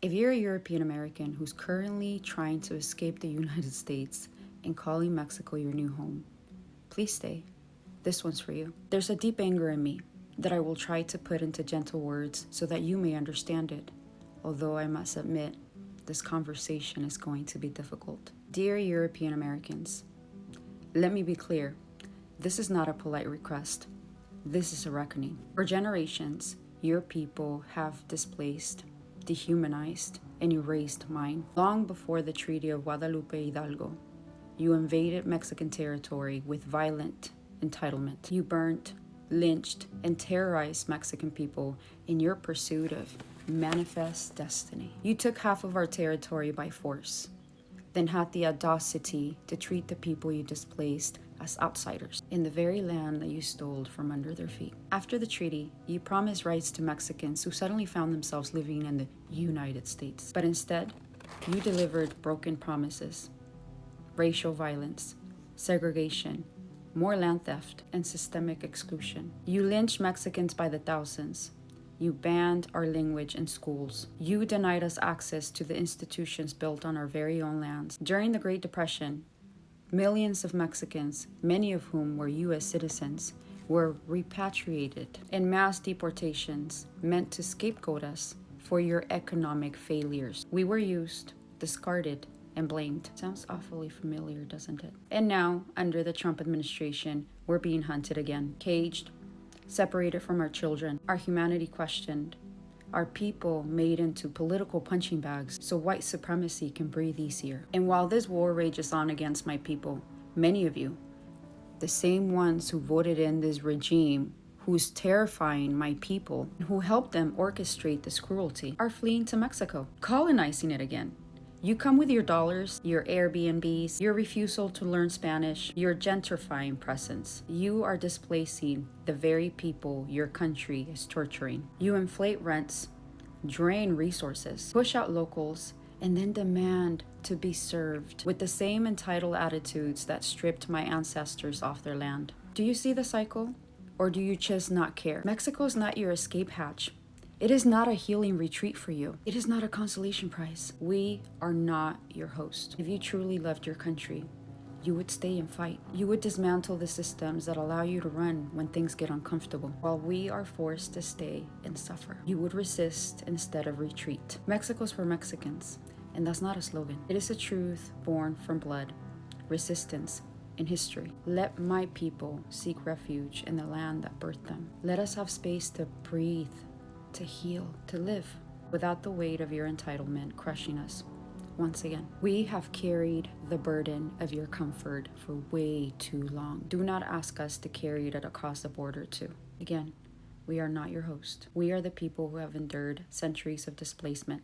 If you're a European American who's currently trying to escape the United States and calling Mexico your new home, please stay. This one's for you. There's a deep anger in me that I will try to put into gentle words so that you may understand it, although I must admit this conversation is going to be difficult. Dear European Americans, let me be clear. This is not a polite request. This is a reckoning. For generations, your people have displaced, dehumanized, and erased mine. Long before the Treaty of Guadalupe Hidalgo, you invaded Mexican territory with violent entitlement. You burnt, lynched, and terrorized Mexican people in your pursuit of manifest destiny. You took half of our territory by force, then had the audacity to treat the people you displaced as outsiders in the very land that you stole from under their feet. After the treaty, you promised rights to Mexicans who suddenly found themselves living in the United States. But instead, you delivered broken promises, racial violence, segregation, more land theft, and systemic exclusion. You lynched Mexicans by the thousands. You banned our language in schools. You denied us access to the institutions built on our very own lands. During the Great Depression, millions of Mexicans, many of whom were U.S. citizens, were repatriated, and mass deportations meant to scapegoat us for your economic failures. We were used, discarded, and blamed. Sounds awfully familiar, doesn't it? And now, under the Trump administration, we're being hunted again, caged, separated from our children, our humanity questioned, our people made into political punching bags so white supremacy can breathe easier. And while this war rages on against my people, many of you, the same ones who voted in this regime, who's terrifying my people, who helped them orchestrate this cruelty, are fleeing to Mexico, colonizing it again. You come with your dollars, your Airbnbs, your refusal to learn Spanish, your gentrifying presence. You are displacing the very people your country is torturing. You inflate rents, drain resources, push out locals, and then demand to be served with the same entitled attitudes that stripped my ancestors off their land. Do you see the cycle? Or do you just not care? Mexico is not your escape hatch. It is not a healing retreat for you. It is not a consolation prize. We are not your host. If you truly loved your country, you would stay and fight. You would dismantle the systems that allow you to run when things get uncomfortable, while we are forced to stay and suffer. You would resist instead of retreat. Mexico's for Mexicans, and that's not a slogan. It is a truth born from blood, resistance, and history. Let my people seek refuge in the land that birthed them. Let us have space to breathe, to heal, to live without the weight of your entitlement crushing us. Once again, we have carried the burden of your comfort for way too long. Do not ask us to carry it across the border too. Again, we are not your host. We are the people who have endured centuries of displacement,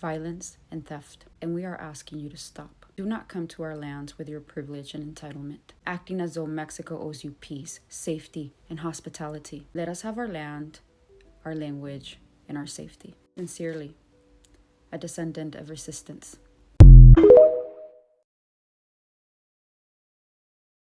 violence, and theft, and we are asking you to stop. Do not come to our lands with your privilege and entitlement, acting as though Mexico owes you peace, safety, and hospitality. Let us have our land, our language, and our safety. Sincerely, a descendant of resistance.